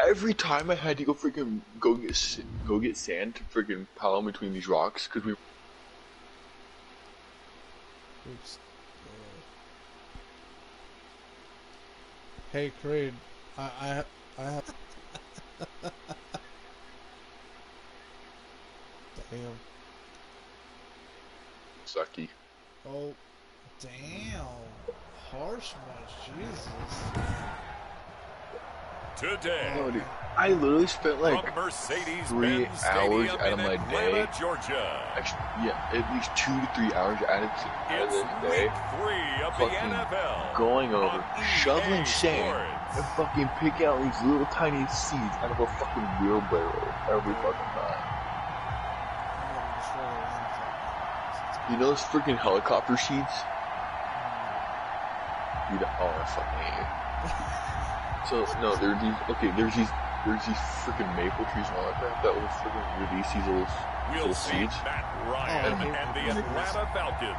every time I had to go get sand to freaking pile in between these rocks because we. Oops. Hey, Creed, I have. Damn. Sucky. Oh, damn. Harsh much, Jesus. Today, Oh, dude, I literally spent like 3 hours out of my day. Georgia. Actually, yeah, at least 2 to 3 hours out of this day. Fucking going over, shoveling sand, and fucking picking out these little tiny seeds out of a fucking wheelbarrow every fucking time. You know those freaking helicopter seeds? Dude, oh, I fucking hate it. So no, there's these freaking maple trees and all that crap that will freaking release these little seeds. Matt Ryan and the Atlanta Falcons.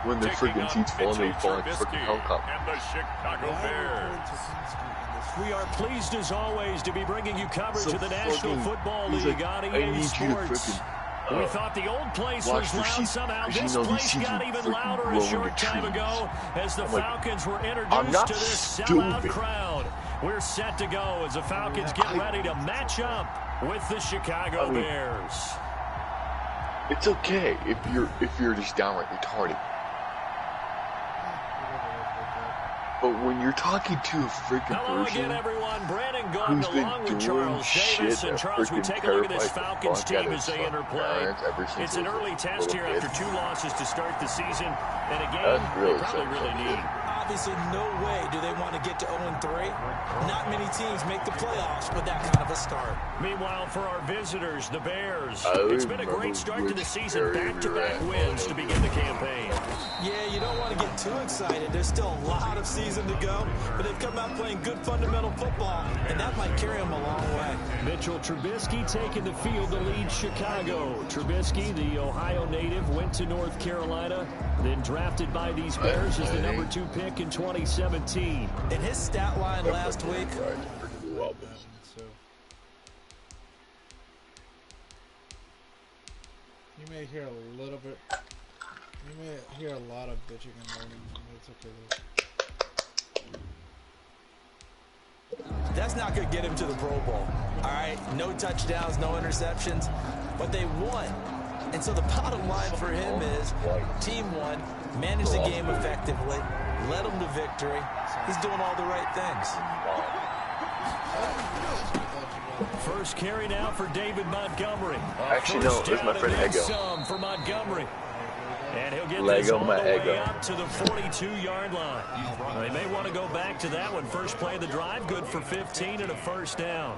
When their freaking seeds fall, they fall like freaking helicopters. And the Chicago Bears. We are pleased as always to be bringing you coverage of the National Football League on EA Sports. We thought the old place was loud. Somehow this place got even louder a short time ago as the Falcons were introduced to this sellout crowd. We're set to go as the Falcons get ready to match up with the Chicago Bears. It's okay if you're just downright retarded. But when you're talking to a freaking person who's been doing shit at freaking take a look at this Falcons team as they interplay. It's an early test here after 2 losses to start the season, and a game they probably really need. Obviously, no way do they want to get to 0-3. Not many teams make the playoffs with that kind of a start. Meanwhile, for our visitors, the Bears, it's been a great start to the season. Back-to-back wins to begin the campaign. Yeah, you don't want to get too excited. There's still a lot of season to go, but they've come out playing good fundamental football, and that might carry them a long way. Mitchell Trubisky taking the field to lead Chicago. Trubisky, the Ohio native, went to North Carolina, then drafted by these Bears as the number 2 pick in 2017. In his stat line last week, you may hear a little bit. You may hear a lot of bitching and moaning. It's okay though. That's not going to get him to the Pro Bowl. All right, no touchdowns, no interceptions, but they won. And so the bottom line for him is team won, managed the game effectively, led them to victory. He's doing all the right things. First carry now for David Montgomery. Actually, no, it's my friend Ego. For Montgomery. And he'll get this all the way up to the 42-yard line. They may want to go back to that one. First play of the drive, good for 15 and a first down.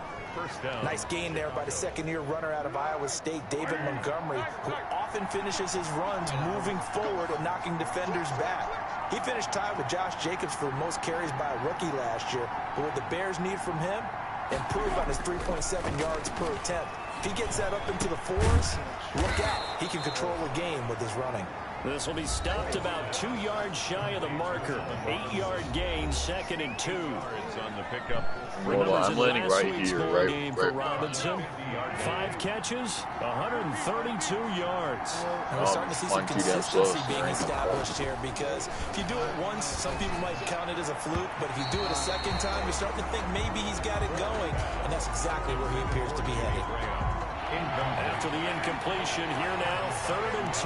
Nice gain there by the second-year runner out of Iowa State, David Montgomery, who often finishes his runs moving forward and knocking defenders back. He finished tied with Josh Jacobs for most carries by a rookie last year. But what the Bears need from him, improve on his 3.7 yards per attempt. If he gets that up into the 4s, look out. He can control a game with his running. This will be stopped about 2 yards shy of the marker. 8-yard gain, 2nd and 2. On the pickup. I'm landing right here, right for Robinson. 5 catches, 132 yards. And we're starting to see some consistency being established here because if you do it once, some people might count it as a fluke, but if you do it a second time, you're starting to think maybe he's got it going, and that's exactly where he appears to be headed. After the incompletion, here now, 3rd and 2.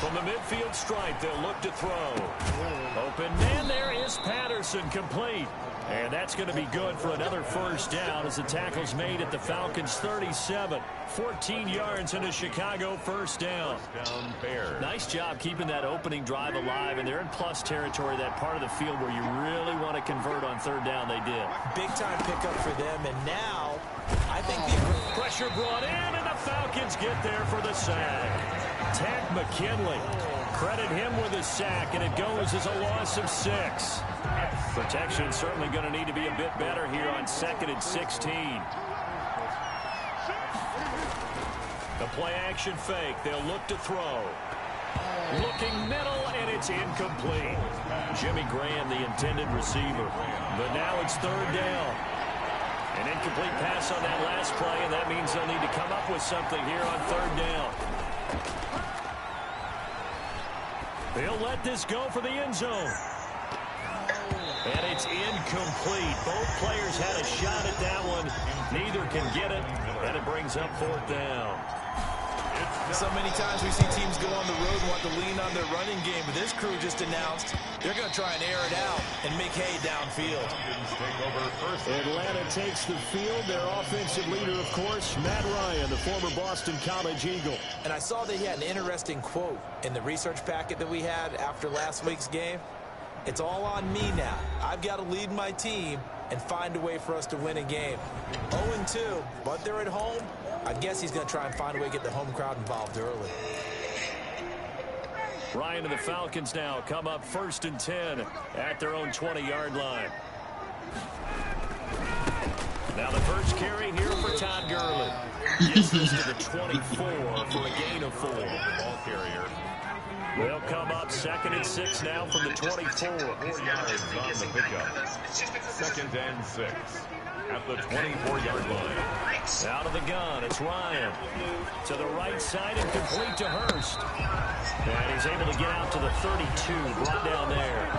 From the midfield stripe, they'll look to throw. Open man, there is Patterson, complete. And that's going to be good for another first down as the tackle's made at the Falcons' 37. 14 yards into Chicago first down. Nice job keeping that opening drive alive, and they're in plus territory, that part of the field where you really want to convert on 3rd down. They did. Big-time pickup for them, and now I think the pressure brought in, and the Falcons get there for the sack. Ted McKinley, credit him with a sack, and it goes as a loss of 6. Protection certainly going to need to be a bit better here on 2nd and 16. The play action fake. They'll look to throw. Looking middle, and it's incomplete. Jimmy Graham, the intended receiver. But now it's third down. An incomplete pass on that last play, and that means they'll need to come up with something here on third down. They'll let this go for the end zone. And it's incomplete. Both players had a shot at that one. Neither can get it, and it brings up fourth down. So many times we see teams go on the road and want to lean on their running game, but this crew just announced they're going to try and air it out and make hay downfield. Atlanta takes the field. Their offensive leader, of course, Matt Ryan, the former Boston College Eagle. And I saw that he had an interesting quote in the research packet that we had after last week's game. It's all on me now. I've got to lead my team and find a way for us to win a game. 0-2, but they're at home. I guess he's going to try and find a way to get the home crowd involved early. Ryan and the Falcons now come up 1st and 10 at their own 20-yard line. Now the first carry here for Todd Gurley. Gets this to the 24 for a gain of 4. Ball carrier. They'll come up 2nd and 6 now from the 24. 4 yards on the pickup. 2nd and 6 at the 24-yard line. Out of the gun, it's Ryan. To the right side and complete to Hurst. And he's able to get out to the 32, brought down there.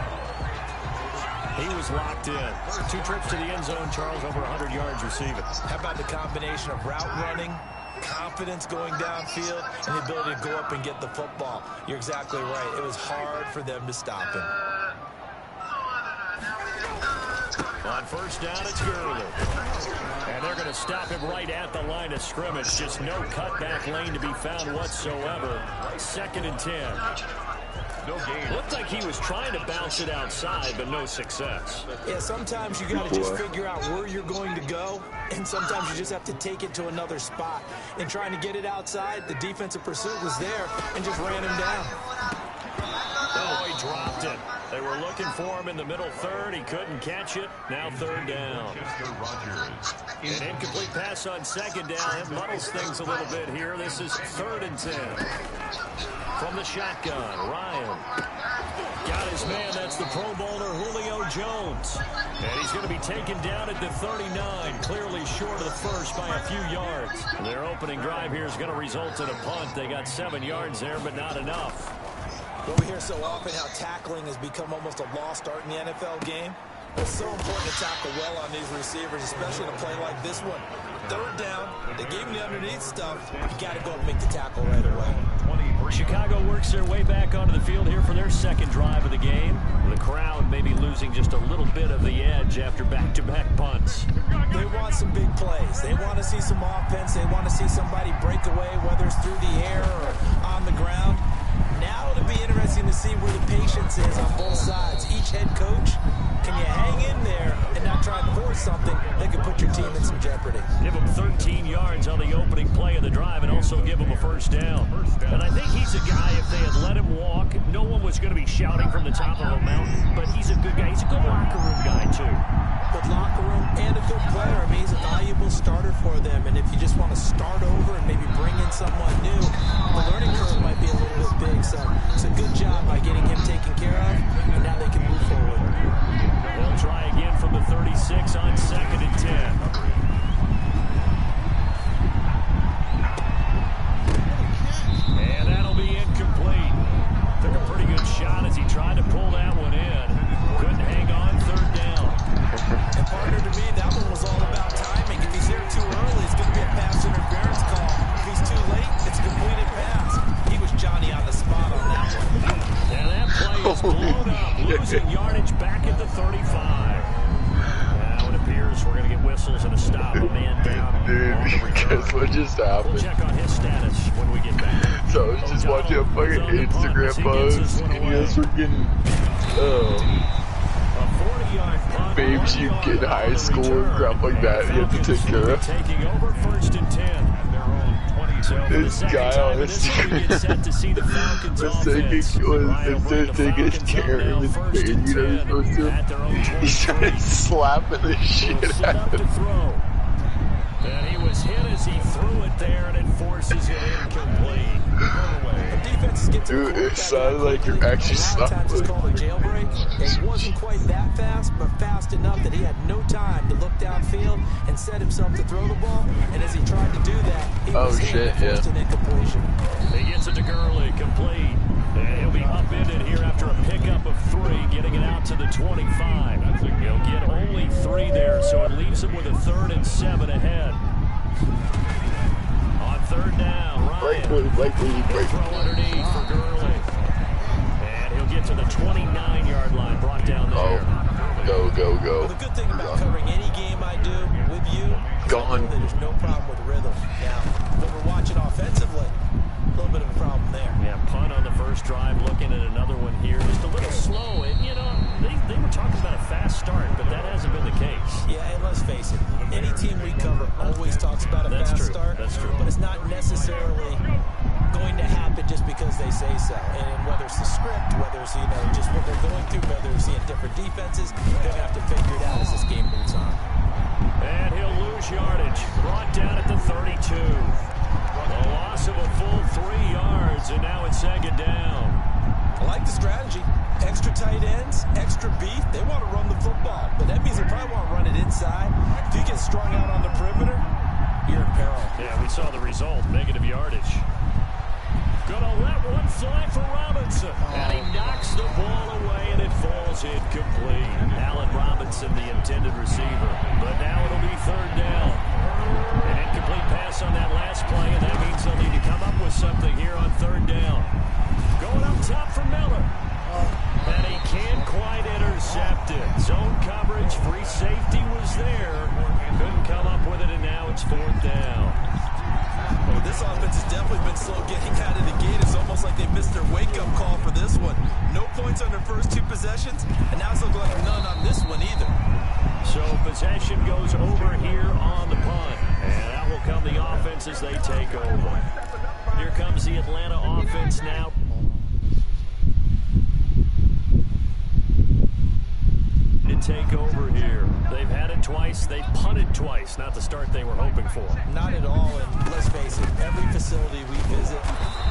He was locked in. 2 trips to the end zone, Charles, over 100 yards receiving. How about the combination of route running, confidence going downfield, and the ability to go up and get the football? You're exactly right. It was hard for them to stop him. On first down, it's Gurley. And they're going to stop him right at the line of scrimmage. Just no cutback lane to be found whatsoever. 2nd and 10. No gain. Looked like he was trying to bounce it outside, but no success. Yeah, sometimes you got to just figure out where you're going to go, and sometimes you just have to take it to another spot. In trying to get it outside, the defensive pursuit was there and just ran him down. Oh, he dropped it. They were looking for him in the middle third. He couldn't catch it. Now third down. An incomplete pass on 2nd down. It muddles things a little bit here. This is 3rd and 10. From the shotgun, Ryan. Got his man. That's the Pro Bowler, Julio Jones. And he's going to be taken down at the 39. Clearly short of the first by a few yards. Their opening drive here is going to result in a punt. They got 7 yards there, but not enough. But we hear so often how tackling has become almost a lost art in the NFL game. It's so important to tackle well on these receivers, especially in a play like this one. 3rd down, they gave him the underneath stuff. You got to go and make the tackle right away. Chicago works their way back onto the field here for their 2nd drive of the game. The crowd may be losing just a little bit of the edge after back-to-back punts. They want some big plays. They want to see some offense. They want to see somebody break away, whether it's through the air or on the ground. Now it'll be interesting to see where the patience is on both sides. Each head coach, can you hang in there and not try and force something that could put your team in some jeopardy? Give him 13 yards on the opening play of the drive and also give him a first down. And I think he's a guy, if they had let him walk, no one was going to be shouting from the top of a mountain. But he's a good guy. He's a good locker room guy, too. Good locker room and a good player. I mean, he's a valuable starter for them. And if you just want to start over and maybe bring in someone new, the learning curve might be a little bit big. So it's a good job by getting him taken care of, and now they can move forward. They'll try again from the 36 on 2nd and 10. And that'll be incomplete. Took a pretty good shot as he tried to pull that one in. Couldn't hang on, 3rd down. And partner, to me, that one was all about timing. If he's there too early, it's going to be a pass interference call. If he's too late, it's a completed pass. He was Johnny on the spot on that one. And that play is blown up, losing yardage back at the 35. Now it appears we're going to get whistles and a stop. A man down. Dude, guess what just happened? We'll check on his status when we get back. So I was just watching a fucking Instagram post, and he was freaking, babes you get in high school and crap like that, you have to take care of. Taking over 1st and 10. This guy on Instagram was taking care of his baby, you know, he's trying to slapping the shit out of him. And he was hit as he threw it there, and it forces it incomplete. Dude, it sounded like you're actually Sometimes it's called a jailbreak. It wasn't quite that fast, but fast enough that he had no time to look downfield and set himself to throw the ball. And as he tried to do that, he was forced an incompletion. He gets it to Gurley, complete. And he'll be upended here after a pickup of 3, getting it out to the 25. He'll get only 3 there, so it leaves him with a 3rd and 7 ahead. On 3rd down, Ryan. He'll throw underneath for Gurley. And he'll get to the 29-yard line, brought down there. Go. Well, the good thing about covering any game I do with you is there's no problem with rhythm. Now, when we're watching offensively, a little bit of a problem there. Yeah, punt on the first drive, looking at another one here. Just a little slow. And, you know, they were talking about a fast start, but that hasn't been the case. Yeah, and let's face it, any team we cover always talks about a fast start. That's true. But it's not necessarily going to happen just because they say so. And whether it's the script, whether it's, you know, just what they're going through, whether it's seeing different defenses, they'll have to figure it out as this game moves on. And he'll lose yardage. Brought down at the 32. A loss of a full 3 yards, and now it's 2nd down. I like the strategy. Extra tight ends, extra beef. They want to run the football, but that means they probably want to run it inside. If you get strung out on the perimeter, you're in peril. Yeah, we saw the result. Negative yardage. Gonna let one fly for Robinson. And he knocks the ball away, and it falls incomplete. Allen Robinson, the intended receiver. But now it'll be 3rd down. An incomplete pass on that last play, and that means they'll need to come up with something here on 3rd down. Going up top for Miller. And he can't quite intercept it. Zone coverage, free safety was there. Couldn't come up with it, and now it's 4th down. Well, this offense has definitely been slow getting out of the gate. It's almost like they missed their wake-up call for this one. No points on their first 2 possessions, and now it's looking like none on this one either. So possession goes over here on the punt, and out will come the offense as they take over. Here comes the Atlanta offense now. To take over here. They've had it twice. They've punted twice. Not the start they were hoping for. Not at all, and let's face it, every facility we visit,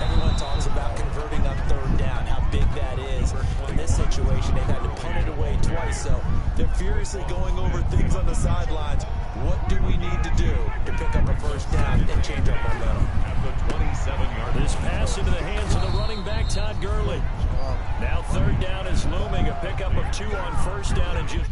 everyone talks about converting on 3rd down, how big that is. In this situation, they've had to punt it away twice, so they're furiously going over things on the sidelines. What do we need to do to pick up a 1st down and change our momentum? At the 27-yard This pass into the hands of the running back, Todd Gurley. Now 3rd down is looming. A pickup of 2 on 1st down and just...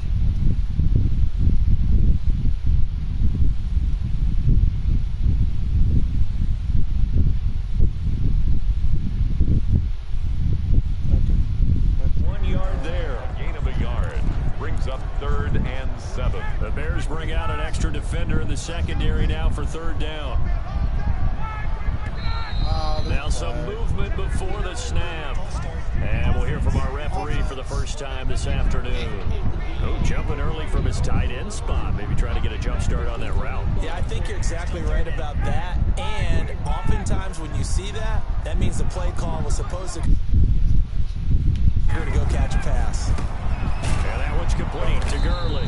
The Bears bring out an extra defender in the secondary now for 3rd down. Now some movement before the snap. And we'll hear from our referee for the first time this afternoon. Oh, jumping early from his tight end spot. Maybe trying to get a jump start on that route. Yeah, I think you're exactly right about that. And oftentimes when you see that, that means the play call was supposed to... You're going to go catch a pass. And that one's complete to Gurley.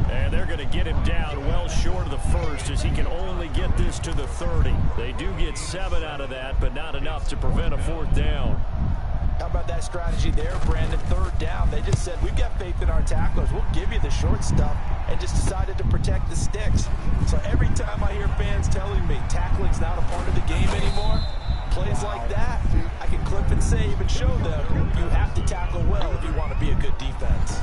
And they're going to get him down well short of the 1st as he can only get this to the 30. They do get 7 out of that, but not enough to prevent a 4th down. How about that strategy there, Brandon? 3rd down. They just said, we've got faith in our tacklers. We'll give you the short stuff, and just decided to protect the sticks. So every time I hear fans telling me tackling's not a part of the game anymore, plays like that, I can clip and save and show them you have to tackle well if you want to be a good defense.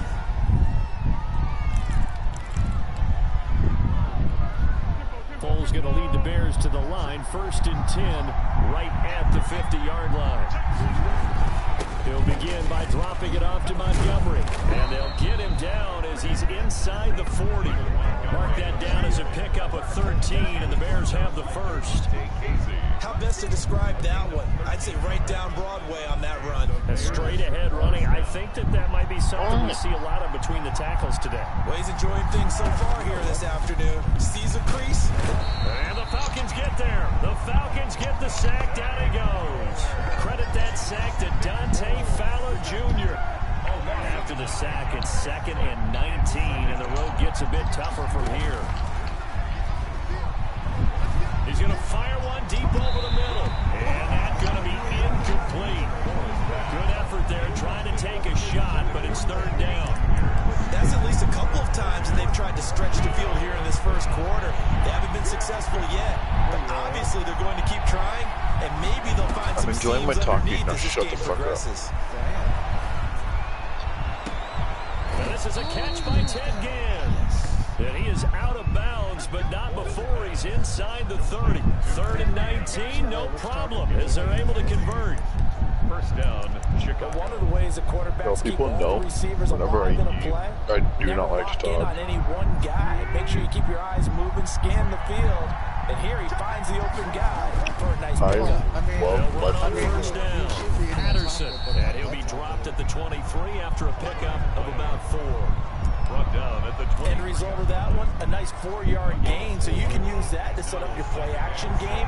Foles going to lead the Bears to the line. 1st and 10, right at the 50-yard line. He'll begin by dropping it off to Montgomery. And they'll get him down as he's inside the 40. Mark that down as a pickup of 13, and the Bears have the 1st. How best to describe that one? I'd say right down Broadway on that run. A straight-ahead running. I think that might be something you see a lot of between the tackles today. Well, he's enjoying things so far here this afternoon. Sees a crease. And the Falcons get there. The Falcons get the sack. Down he goes. Credit that sack to Dante Fowler Jr. After the sack, it's 2nd and 19, and the road gets a bit tougher from here. He's going to fire one deep over the middle. And that's going to be incomplete. Good effort there trying to take a shot, but it's third down. That's at least a couple of times that they've tried to stretch the field here in this first quarter. They haven't been successful yet, but obviously they're going to keep trying, and maybe they'll find some seams underneath as this game progresses. And this is a catch by Ted Ginn. And he is out of bounds, but not before he's inside the 30. 3rd and 19, no problem, as they're able to convert. First down, Chicago. One of the ways that quarterbacks keep all the receivers whenever alive in a play, I do not like to in on any one guy. Make sure you keep your eyes moving, scan the field, and here he finds the open guy for a nice pickup. First down, Patterson, and he'll be dropped at the 23 after a pickup of about 4. Brought down at the 20. End result of that one, a nice 4-yard gain, so you can use that to set up your play-action game,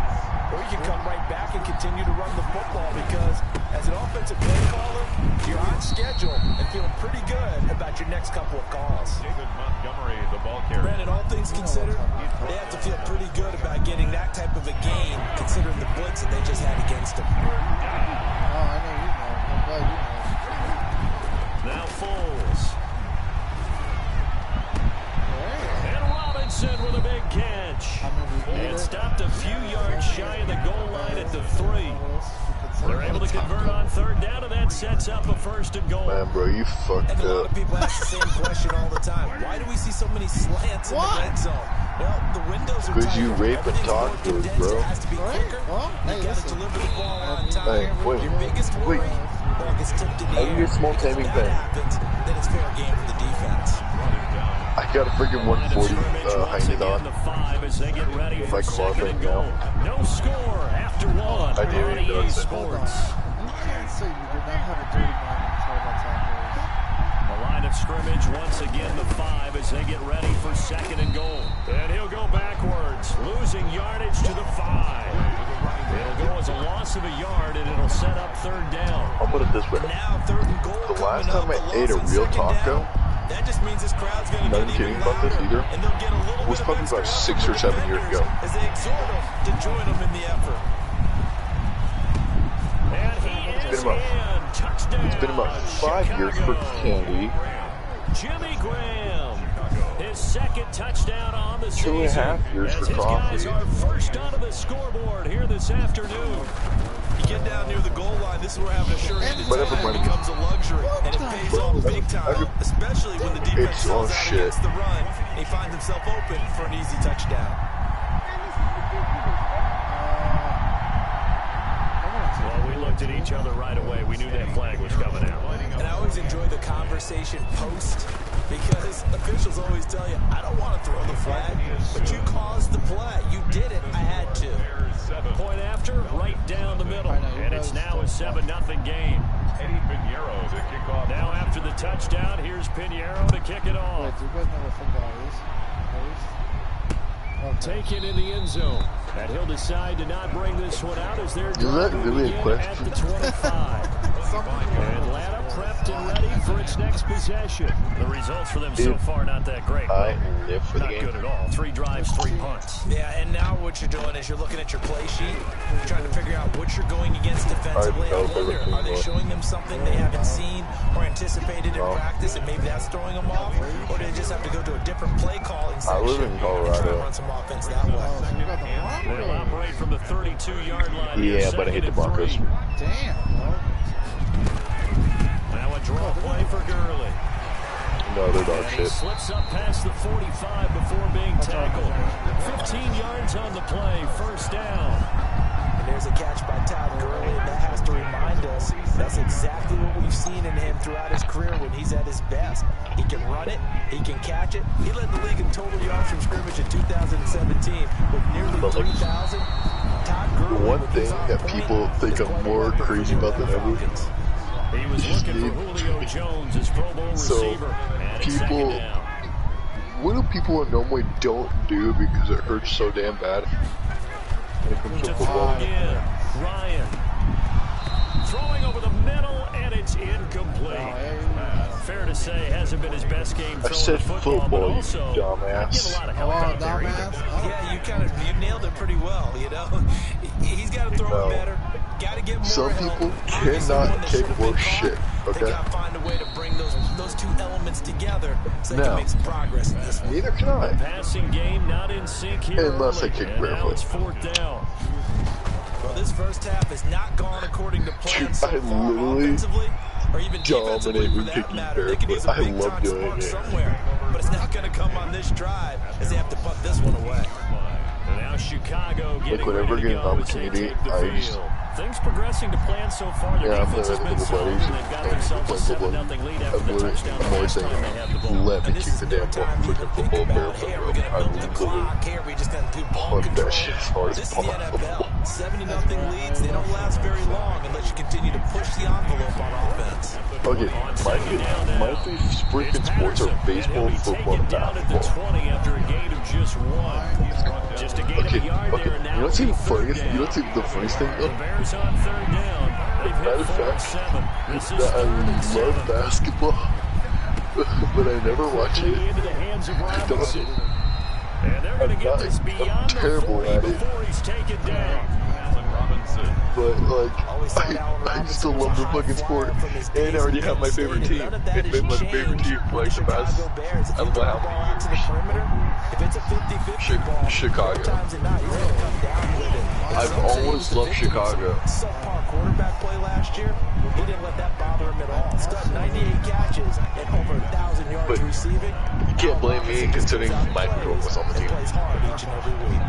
or you can come right back and continue to run the football, because as an offensive play caller, you're on schedule and feeling pretty good about your next couple of calls. David Montgomery, the ball carrier. Granted, all things considered, they have to feel pretty good about getting that type of a gain, considering the blitz that they just had against them. Oh, I know you know. I'm glad you know. Now Foles. With a big catch. And stopped a few yards shy of the goal line at the 3. They're able to convert on 3rd down, and that sets up a 1st and goal. Man, bro, you fucked And a lot up. of people ask the same question all the time. Why do we see so many slants in the red zone? Well, the windows are tight. Because you rape and talk to us, bro. It has to be quicker. You got to deliver the ball on time. Hey, wait. Your biggest worry, ball gets tipped in the I air. get small Because if taming that thing. happens, then it's fair game for the defense. I got a freaking 140 hanging on. The 5 as they get ready for My claw 2nd thing and goal. No score after 1 I do, on it EA does. Sports. You can't say you did not have a dirty mind when you talk about tackles. The line of scrimmage once again the 5 as they get ready for 2nd and goal. And he'll go backwards, losing yardage to the 5. It'll go as a loss of a yard, and it'll set up 3rd down. I'll put it this way. Now 3rd and goal. The last time I ate a real taco, that just means this crowd's going to not get kidding even about this louder, either, and they'll get a little was bit probably of about extra 6 or 7 years ago. as they exhort them to join them in the effort. And he is in. Touchdown. It's been about 5 years for Candy. Jimmy Graham, his 2nd touchdown on the season. 2.5 years as for his guys Coffee. are first onto the scoreboard here this afternoon. You get down near the goal line, this is where having a sure-handed Whatever, time money. becomes a luxury, and it pays off big time, especially when the defense It's all sells out shit. against the run, and he finds himself open for an easy touchdown. Well, we looked at each other right away. We knew that flag was coming out. And I always enjoy the conversation post, because officials always tell you, I don't want to throw the flag, but you caused the play. You did it. I had to. Point after, right down the middle. And it's now a 7-0 game. Eddie Pinheiro to kick off. Now after the touchdown, here's Pinheiro to kick it off. Wait, do you guys know what football is? Taken in the end zone. And he'll decide to not bring this one out as they're Is that really a question? at the 25. Atlanta prepped and ready for its next possession. The results for them so far not that great. I live for the Not game. good at all. 3 drives, 3 punts. Yeah, and now what you're doing is you're looking at your play sheet, you're trying to figure out what you're going against defensively. I wonder, are they showing them something they haven't seen or anticipated in practice, and maybe that's throwing them off? Or do they just have to go to a different play calling section I live in and try to Colorado. run some offense that way? They'll operate from the 32-yard line. Yeah, but I hate the Broncos. Damn, bro. Now a draw play for Gurley. No, they're dog And he shit. slips up past the 45 before being tackled. 15 yards on the play, 1st down. And there's a catch by Todd Gurley, and that has to remind us that's exactly what we've seen in him throughout his career when he's at his best. He can run it, he can catch it. He led the league in total yards from scrimmage in 2017 with nearly 3,000. Todd Gurley, The one thing that people think I'm more crazy about than ever, He was looking for Julio Jones as Pro Bowl receiver. And it's 2nd people, down. what do people normally don't do because it hurts so damn bad when it comes to To throw football? again. Ryan Throwing over the middle, and it's incomplete. Fair to say, hasn't been his best game throwing I said football, but also you dumbass. give a lot of help out there. Yeah, you nailed it pretty well, you know. He's got to throw it better. Got to get more Some help. people cannot take worse shit, okay? They got to find a way to bring those two elements together so they can make some progress in this one. Neither can I. The passing game not in sync here. Unless I kick and now it's barefoot. 4th down. Well, this first half has not gone according to plan so far offensively, or even defensively for that matter. They could use a big time spark somewhere, but it's not going to come on this drive as they have to punt this one away. And now Chicago getting whenever ready to get an go as they opportunity, take the I just... field. Things progressing to plan so far. Their defense has been solid, and they've got themselves a 7-0 lead after the touchdown the last time they had the ball. Let me kick the damn freaking football barefoot. I literally punt that shit as hard as possible. 70-0 leads, they don't last very long unless you continue to push the envelope on offense. Okay, my favorite freaking sports are baseball, football, and basketball. After a gain of just 1. Just a gain of a yard there, and now you know what's the funniest thing though? The Bears on 3rd down. Matter of fact, that I love basketball, but I never watch it. I don't. And they're going to get this beyond the 40 before he's taken down. But, like, I still love the fucking sport, and I already have my favorite team. It made my favorite team like the best. I don't know how many years. Chicago. I've always loved Chicago. Subpar quarterback play last year. He didn't let that bother him at all. Stuck 98 catches and over 1,000 yards receiving. You can't blame me considering Mike was on the team. Plays hard each and every week.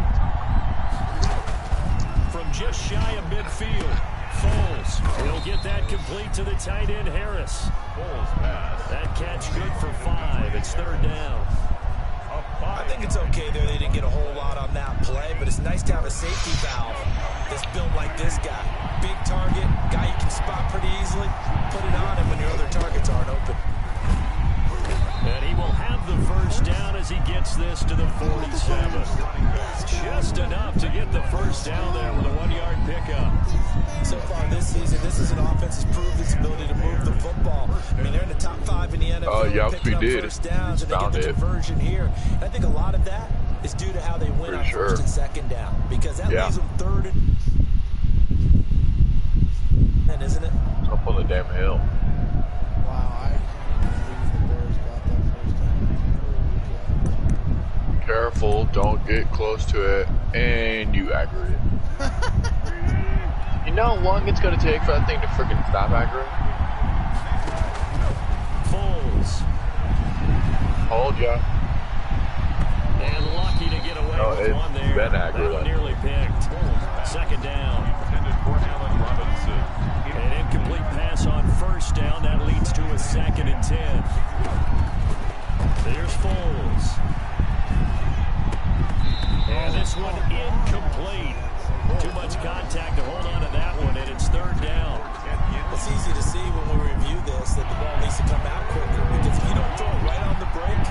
From just shy of midfield, Foles. He'll get that complete to the tight end Harris. That catch good for 5. It's 3rd down. I think it's okay there. They didn't get a whole lot on that play, but it's nice to have a safety valve that's built like this guy. Big target, guy you can spot pretty easily. Put it on him when your other targets aren't open. And he will have the 1st down as he gets this to the 47. Just enough to get the 1st down there with a 1-yard pickup. So far this season, this is an offense that's proved its ability to move the football. I mean, they're in the top 5 in the NFL. Oh, yeah, we did. First downs, and they get the conversion here. And I think a lot of that is due to how they win on 1st and 2nd down. Because that leaves them 3rd and, isn't it? Up on the damn hill. Careful, don't get close to it, and you aggro it. You know how long it's gonna take for that thing to freaking stop aggroing? Foles. Hold ya. And lucky to get away with one there. That one nearly picked. 2nd down. An incomplete pass on 1st down. That leads to a 2nd and 10. There's Foles. And this one incomplete. Too much contact to hold on to that one, and it's 3rd down. It's easy to see when we review this that the ball needs to come out quicker, because if you don't throw it right on the break,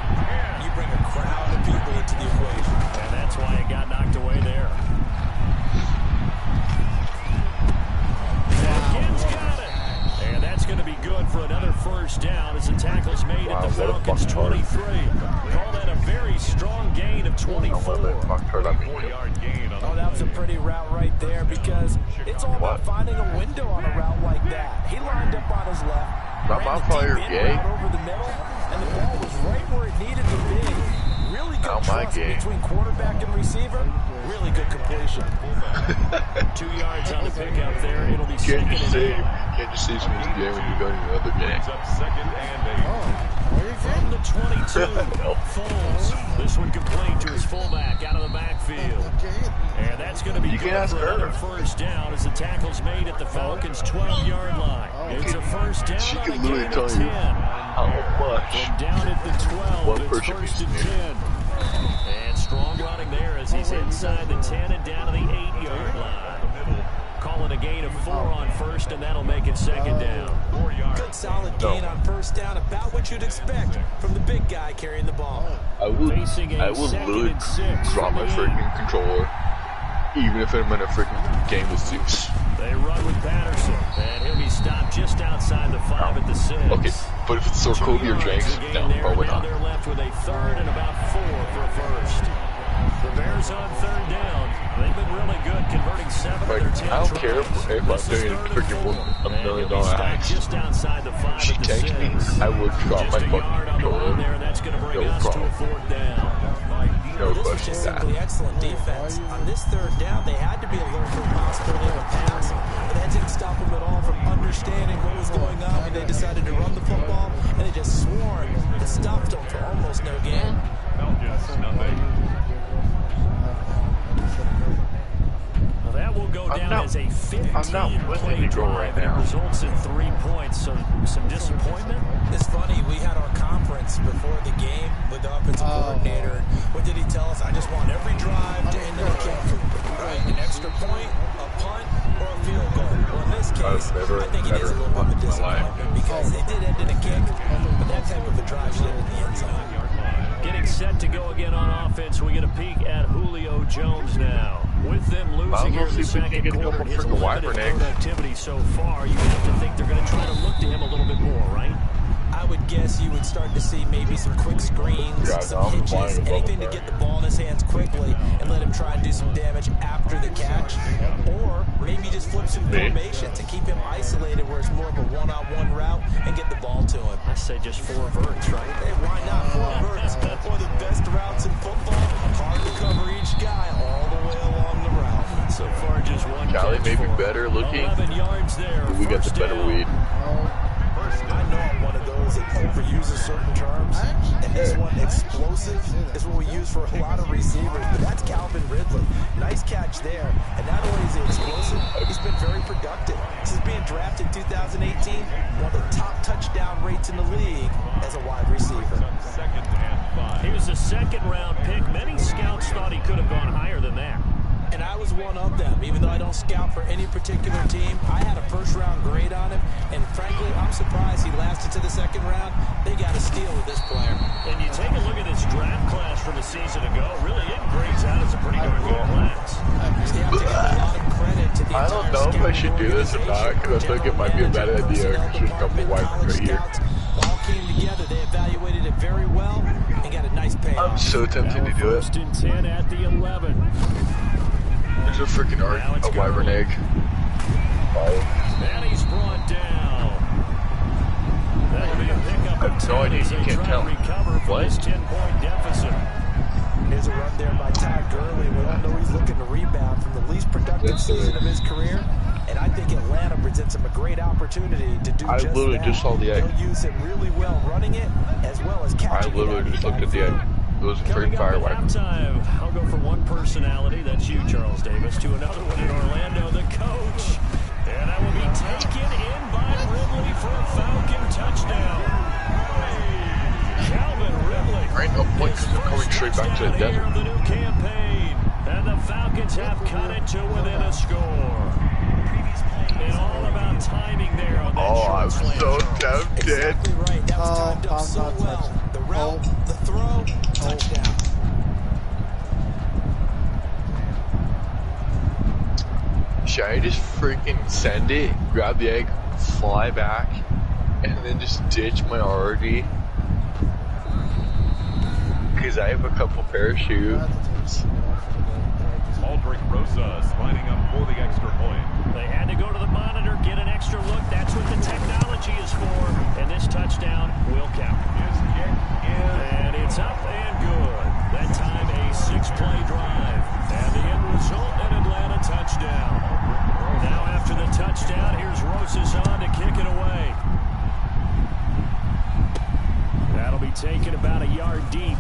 you bring a crowd of people into the equation. And that's why it got knocked away there. Atkins got it. And that's going to be good for another 1st down as the tackle's made at the Falcons 23. Call that a very strong gain of 24. Oh, that was a pretty route right there, because it's all about finding a window on a route like that. He lined up on his left, ran the deep in route over the middle, and the ball was right where it needed to be. Really good trust between quarterback and receiver. Really good completion. 2 yards on the pickup there. It'll be 2nd and 8. Can't you see some game when you go to another game? From the 22, Foles. This one complete to his fullback out of the backfield. And that's going to be good for another 1st down as the tackle's made at the Falcons' 12-yard line. It's a 1st down on a gain of 10. How much? From down at the 12, it's 1st and 10. And strong running there as he's inside the 10 and down to the 8-yard line. Calling a gain of 4 on 1st, and that'll make it 2nd down. Good solid gain on 1st down, about what you'd expect from the big guy carrying the ball. I would literally drop my freaking controller, even if I'm in a freaking game with Zeus. They run with Patterson, and he'll be stopped just outside the 5 at the 6. Okay, but if it's so Kobe or Jenks, no, probably not. They're left with a 3rd and about 4 for a first. The Bears on 3rd down. They've been really good, converting 7 of their 10 I don't care if I'm doing freaking $1 million hikes. Just outside the 5 She at the takes 6. me, I would drop my fucking controller. That's going to bring No us to a problem. 4th down. No This is question just that. simply excellent defense. On this 3rd down, they had to be alert for the possibility of a pass, but that didn't stop them at all from understanding what was going on when they decided to run the football, and they just swarmed and stopped them for almost no gain. Falcons, nothing. Well, that will go down as a 15-play drive. Right now. It results in 3 points, so some disappointment. It's funny, we had our conference before the game with the offensive coordinator. What did he tell us? I just want every drive to end in a kick. Right, an extra point, a punt, or a field goal. Well, in this case, I think it is a little bit of a disappointment because it did end in a kick, but that type of a drive should end in the end zone. Getting set to go again on offense, we get a peek at Julio Jones now. With them losing here in the second quarter, his limited productivity so far, you have to think they're going to try to look to him a little bit more, right? I would guess you would start to see maybe some quick screens, some hitches, anything to get the ball in his hands quickly and let him try and do some damage after the catch. Or maybe just flip some formations and keep him isolated where it's more of a one-on-one route and get the ball to him. I say just 4 verts, right? Hey, why not 4 verts? One of the best routes in football. Hard to cover each guy all the way along the route. So far, just 1 Cali catch may be for better looking, 11 yards there. but we got the better weed. I know I'm one of those that overuses certain terms, and this one, explosive, is what we use for a lot of receivers, but that's Calvin Ridley. Nice catch there, and not only is he explosive, he's been very productive. Since being drafted in 2018, one of the top touchdown rates in the league as a wide receiver. 2nd and 5. He was a 2nd-round pick. Many scouts thought he could have gone higher than that. And I was one of them. Even though I don't scout for any particular team, I had a 1st-round grade on him, and frankly, I'm surprised he lasted to the 2nd round. They got a steal with this player. And you take a look at his draft class from a season ago, really it grades out as a pretty darn good class. They have to give a lot of credit to the I don't know if I should do this or not, because I think it might be a bad idea. There's just a couple white right here. All came together. They evaluated it very well and got a nice payoff. I'm so tempted to do it. 1st and 10 at the 11. There's a freaking a wyvern egg. And he's brought down. That'll be a pickup of 10 no idea, as you they can't try tell. to recover from this 10-point deficit. Here's a run there by Todd Gurley. We all know he's looking to rebound from the least productive season of his career. And I think Atlanta presents him a great opportunity to do just that. I literally just saw the egg. They'll use him really well running it as well as catching it. I literally just looked at the egg. It was a Coming freaking up fire at wyvern. halftime, I'll go from one personality, that's you, Charles Davis, to another one in Orlando, the coach. And that will be taken in by Ridley for a Falcon touchdown. Calvin Ridley. Right, no point, because we're coming straight back to the desert. Of the new campaign. And the Falcons have cut it to within a score. And all about timing there on that I'm short so slant. tempted. Exactly right. That was timed up so well. The route, the throw, touchdown. Should I just freaking send it, grab the egg, fly back, and then just ditch my RD? Because I have a couple parachutes. Aldrich Rosas lining up for the extra point. They had to go to the monitor, get an extra look. That's what the technology is for. And this touchdown will count. His kick is And it's up and good. That time a 6-play drive. And the end result, an Atlanta touchdown. Now after the touchdown, here's Rosas on to kick it away. That'll be taken about a yard deep.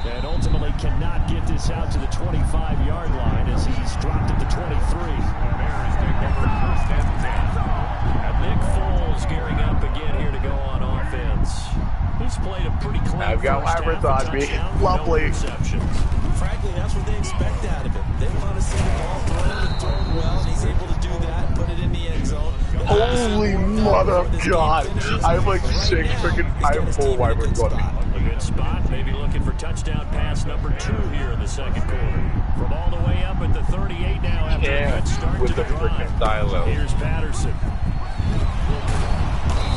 And ultimately cannot get this out to the 25-yard line as he's dropped at the 23. the Bears take over 1st and 10. Nick Foles gearing up again here to go on offense. He's played a pretty clean I've got first Wyverns half, on me. touchdown, Lovely. no interceptions. Frankly, that's what they expect out of him. They want to see the ball thrown and thrown well, and he's able to do that and put it in the end zone. But Holy mother of God. I have like 6 freaking, I have 4 wide receivers. A good spot, maybe looking for touchdown pass number 2 here in the second quarter. From all the way up at the 38 now after a good start to the drive. Here's Patterson.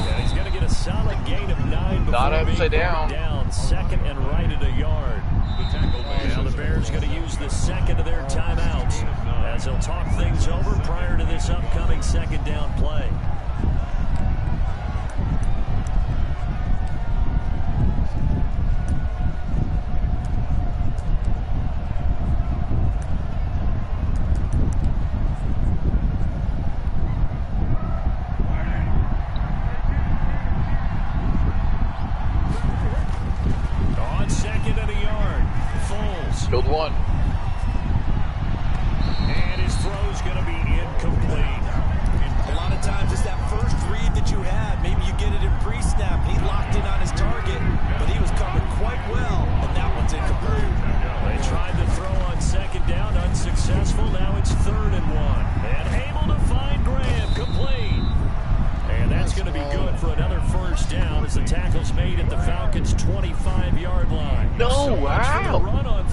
And he's going to get a solid gain of 9 before being down. Second and right at a yard. Now the Bears going to use the second of their timeouts as they'll talk things over prior to this upcoming second down play. On second and a yard, Foles. Build one. And his throw's going to be incomplete. A lot of times it's that first read that you had. Maybe you get it in pre-snap, and he locked in on his target, but he was covered quite well, and that one's incomplete. They tried to throw on second down, unsuccessful. Now it's 3rd and 1. And able to find Graham, complete. And that's going to be good for another first down as the tackle's made at the Falcons' 25-yard line. No, wow.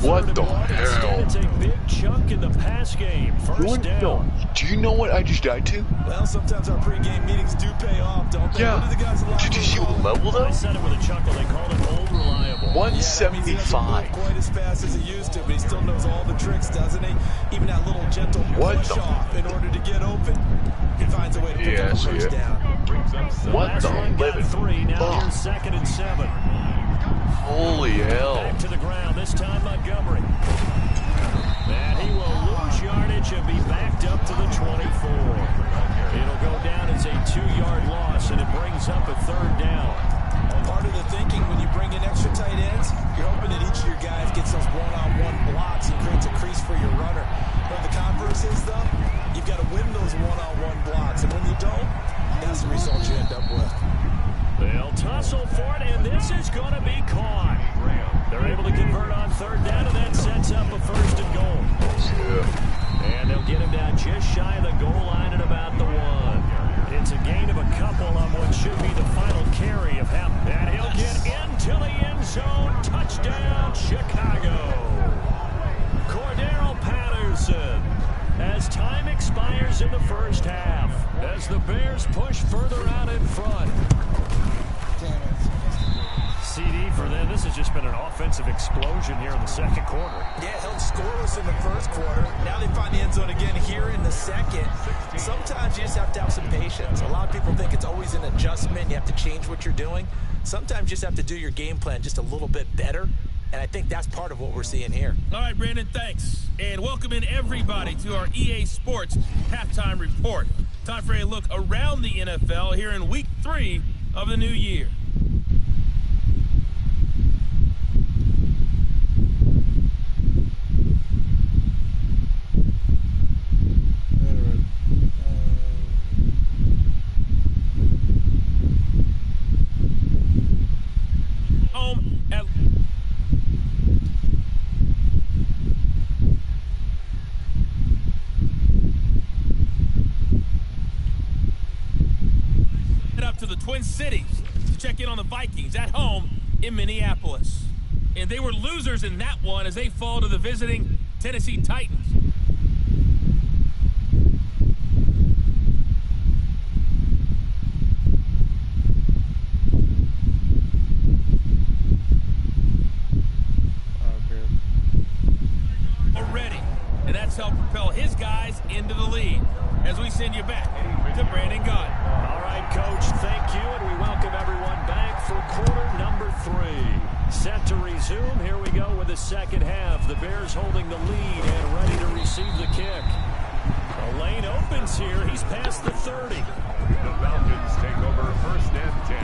What the hell? It's a big chunk in the pass game. First down. Do you know what I just died to? Well, sometimes our pregame meetings do pay off, don't they? Yeah. Did you see what level though? I said it with a chuckle. They called it old reliable. 175. Yeah, quite as fast as he used to, but he still knows all the tricks, doesn't he? Even that little gentle push off in order to get open. He finds a way to pick up a first down. What the living? 3, now here's 2nd and 7. Holy hell. Back to the ground, this time Montgomery. And he will lose yardage and be backed up to the 24. It'll go down as a 2-yard loss, and it brings up a 3rd down. Part of the thinking when you bring in extra tight ends, you're hoping that each of your guys gets those one-on-one blocks and creates a crease for your runner. But the converse is, though, you've got to win those one-on-one blocks, and when you don't, that's the result you end up with. They'll tussle for it, and this is going to be caught. They're able to convert on 3rd down, and that sets up a 1st and goal. And they'll get him down just shy of the goal line at about the 1. It's a gain of a couple on what should be the final carry of him. And he'll get into the end zone. Touchdown, Chicago. Cordero Patterson. As time expires in the first half, as the Bears push further out in front. Damn it. CD for them. This has just been an offensive explosion here in the second quarter. Yeah, held scoreless in the first quarter. Now they find the end zone again here in the second. Sometimes you just have to have some patience. A lot of people think it's always an adjustment. You have to change what you're doing. Sometimes you just have to do your game plan just a little bit better. And I think that's part of what we're seeing here. All right, Brandon, thanks. And welcome in everybody to our EA Sports Halftime Report. Time for a look around the NFL here in Week 3 of the new year. Home at... up to the Twin Cities to check in on the Vikings at home in Minneapolis. And they were losers in that one as they fall to the visiting Tennessee Titans. Already, and that's helped propel his guys into the lead. As we send you back to Brandon Gunn. All right, Coach, thank you, and we welcome everyone back for quarter number 3. Set to resume. Here we go with the second half. The Bears holding the lead and ready to receive the kick. A lane opens here. He's past the 30. The Falcons take over 1st and 10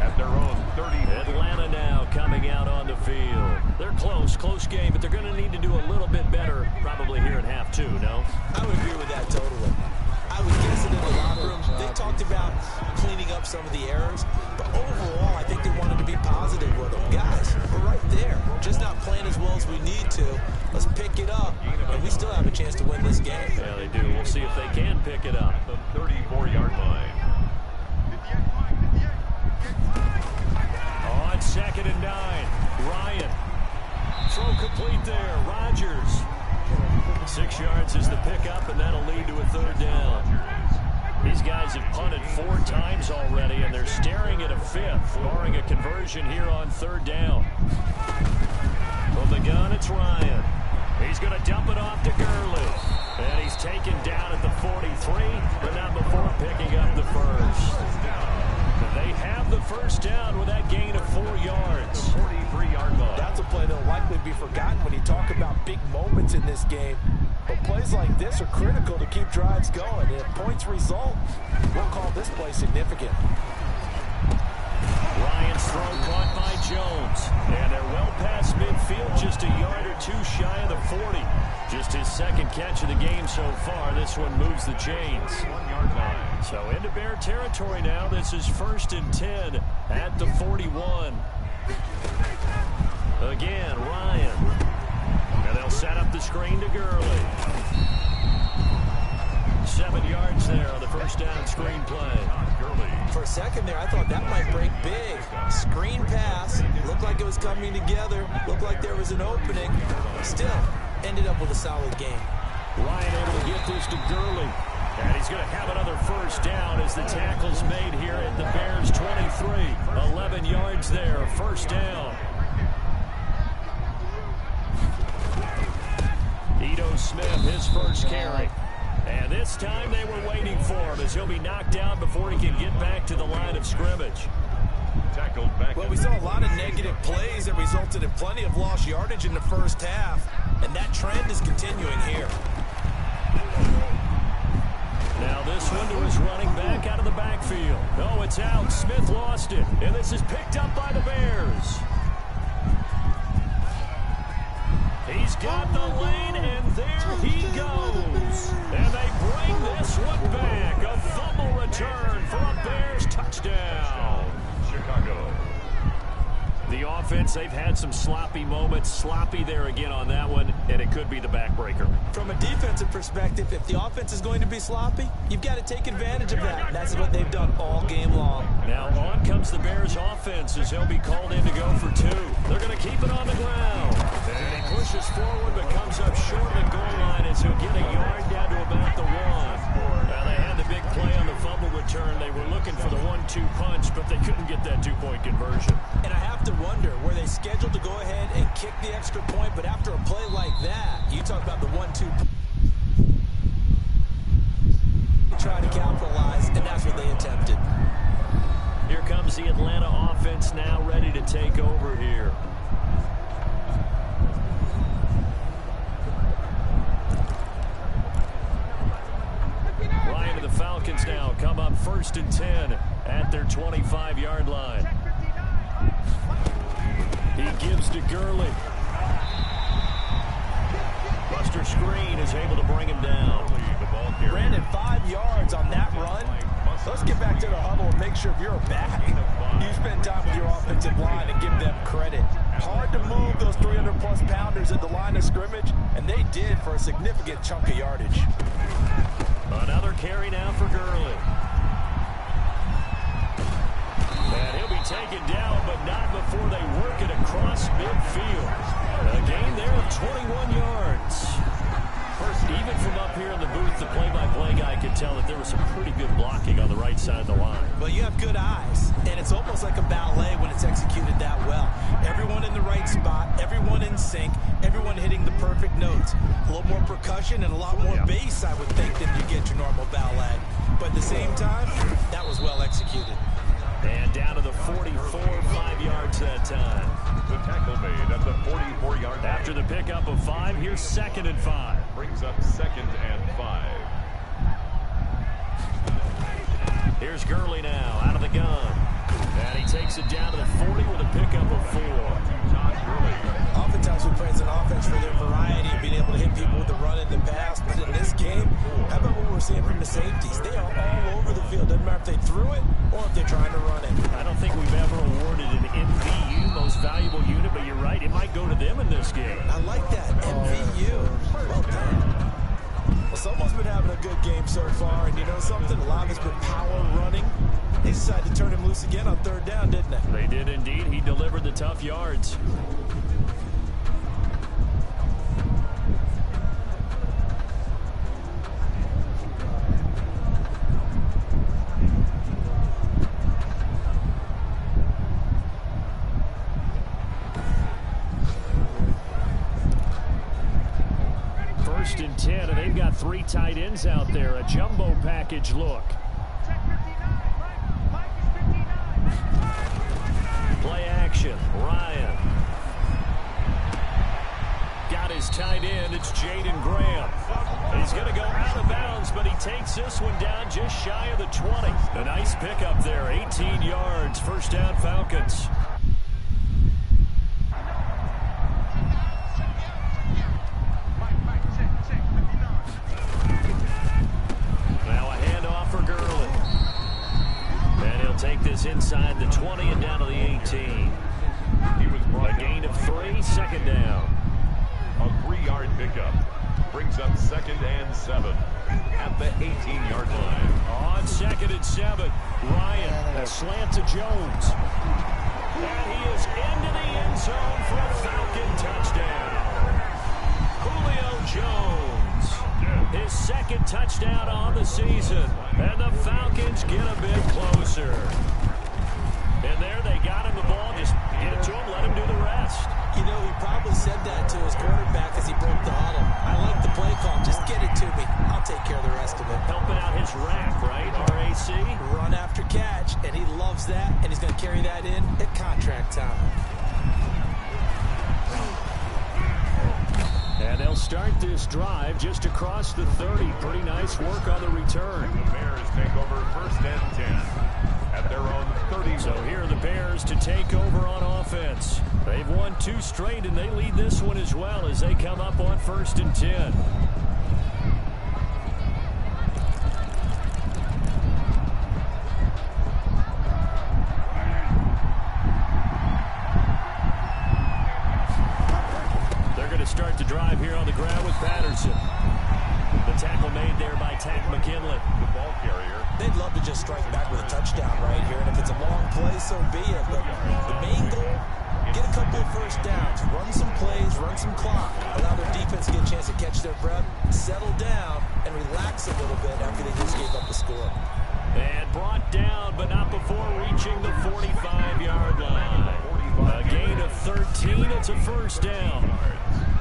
at their own 30. Atlanta now coming out on the field. They're close game, but they're going to need to do a little bit better probably here in half 2, no? I would agree with that totally. I was guessing in the locker room, they talked about cleaning up some of the errors, but overall, I think they wanted to be positive with them. Guys, we're right there. Just not playing as well as we need to. Let's pick it up, and we still have a chance to win this game. Yeah, they do. We'll see if they can pick it up. The 34-yard line. On 2nd and 9, Ryan. Throw complete there. Rodgers. 6 yards is the pickup, and that'll lead to a 3rd down. These guys have punted 4 times already, and they're staring at a 5th, barring a conversion here on 3rd down. From the gun, it's Ryan. He's going to dump it off to Gurley. And he's taken down at the 43, but not before picking up the first. They have the 1st down with that gain of 4 yards. 43-yard line. That's a play that'll likely be forgotten when you talk about big moments in this game. But plays like this are critical to keep drives going. And if points result, we'll call this play significant. Ryan's throw caught by Jones. And they're well past midfield, just a yard or 2 shy of the 40. Just his 2nd catch of the game so far. This one moves the chains. 1-yard line. So into Bear territory now. This is 1st and 10 at the 41. Again, Ryan. And they'll set up the screen to Gurley. 7 yards there on the 1st down screen play. For a second there, I thought that might break big. Screen pass. Looked like it was coming together. Looked like there was an opening. Still, ended up with a solid game. Ryan able to get this to Gurley. And he's going to have another 1st down as the tackle's made here at the Bears 23. 11 yards there, 1st down. Ito Smith, his 1st carry. And this time they were waiting for him as he'll be knocked down before he can get back to the line of scrimmage. Tackled back. Well, we saw a lot of negative plays that resulted in plenty of lost yardage in the 1st half. And that trend is continuing here. Now this one to his running back out of the backfield. No, it's out. Smith lost it. And this is picked up by the Bears. He's got the lane, and there he goes. And they bring this one back. A fumble return for a Bears touchdown. Chicago. The offense, they've had some sloppy moments. Sloppy there again on that one, and it could be the backbreaker. From a defensive perspective, if the offense is going to be sloppy, you've got to take advantage of that. And that's what they've done all game long. Now on comes the Bears offense as he'll be called in to go for 2. They're going to keep it on the ground. And he pushes forward but comes up short of the goal line as he'll get a yard down to about the 1. Now they had the big play on the fumble return. They were looking for the 1-2 punch, but they couldn't get that 2-point conversion. And I have to wonder, were they scheduled to go ahead and kick the extra point, but after a play like that, you talk about the 1-2. Try to capitalize, and that's what they attempted. Here comes the Atlanta offense now ready to take over here. Ryan and the Falcons now come up 1st and 10 at their 25-yard line. He gives to Gurley. Buster Screen is able to bring him down. Brandon, 5 yards on that run. Let's get back to the huddle and make sure you're back. You spend time with your offensive line and give them credit. Hard to move those 300-plus pounders at the line of scrimmage, and they did for a significant chunk of yardage. Another carry now for Gurley. And he'll be taken down, but not before they work it across midfield. A gain there of 21 yards. Even from up here in the booth, the play-by-play guy could tell that there was some pretty good blocking on the right side of the line. Well, you have good eyes, and it's almost like a ballet when it's executed that well. Everyone in the right spot, everyone in sync, everyone hitting the perfect notes. A little more percussion and a lot more bass, I would think, than you get your normal ballet. But at the same time, that was well executed. And down to the 44, 5 yards that time. The tackle made at the 44-yard line. After the pickup of 5, here's 2nd and 5. Brings up 2nd and 5. Here's Gurley now out of the gun. And he takes it down to the 40 with a pickup of 4. Oftentimes we praise an offense for their variety of being able to hit people with the run and the pass. But in this game, how about what we're seeing from the safeties? They are all over the field. Doesn't matter if they threw it or if they're trying to run it. I don't think we've ever awarded an MVU, most valuable unit, but you're right. It might go to them in this game. I like that. MVU. good game so far. And you know something? A lot of it's been power running. They decided to turn him loose again on 3rd down, didn't they? They did indeed. He delivered the tough yards. First and 10, and they've got 3 tight ends out there. A jumbo package look. Play action. Ryan. Got his tight end. It's Jaden Graham. He's going to go out of bounds, but he takes this one down just shy of the 20. A nice pickup there. 18 yards. First down, Falcons. Take this inside the 20 and down to the 18. He was brought a gain of 3, second down. A 3-yard pickup brings up 2nd and 7 at the 18-yard line. On 2nd and 7, Ryan, a slant to Jones. And he is into the end zone for a Falcon touchdown. Julio Jones, his 2nd touchdown on the season. And the Falcons get a bit closer. And there they got him the ball. Just get it to him, let him do the rest. You know, he probably said that to his quarterback as he broke the huddle. I like the play call. Just get it to me. I'll take care of the rest of it. Helping out his rack, right? RAC. Run after catch, and he loves that, and he's going to carry that in at contract time. And they'll start this drive just across the 30. Pretty nice work on the return. The Bears take over 1st and 10 at their own 30. So here are the Bears to take over on offense. They've won 2 straight, and they lead this one as well as they come up on 1st and 10. Start the drive here on the ground with Patterson. The tackle made there by Tack McKinley. The ball carrier. They'd love to just strike back with a touchdown right here, and if it's a long play, so be it. But the main goal, get a couple of 1st downs, run some plays, run some clock, allow their defense to get a chance to catch their breath, settle down, and relax a little bit after they just gave up the score. And brought down, but not before reaching the 45-yard line. A gain of 13. It's a 1st down.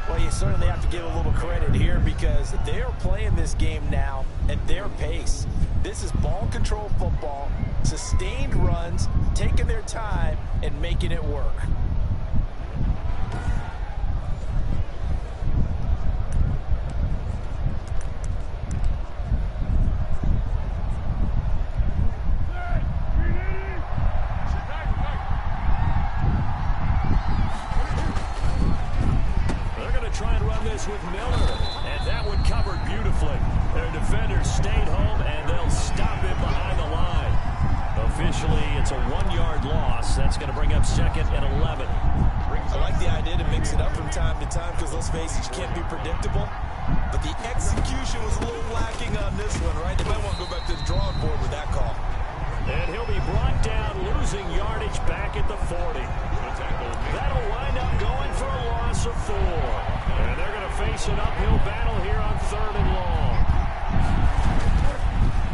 Well, you certainly have to give a little credit here because they are playing this game now at their pace. This is ball control football, sustained runs, taking their time, and making it work. With Miller, and that one covered beautifully. Their defenders stayed home, and they'll stop him behind the line. Officially, it's a 1-yard loss. That's going to bring up 2nd and 11. I like the idea to mix it up from time to time because, let's face it, you can't be predictable. But the execution was a little lacking on this one, right? They might want to go back to the drawing board with that call. And he'll be brought down, losing yardage back at the 40. That'll wind up going for a loss of 4. And they're going to face an uphill battle here on 3rd and long.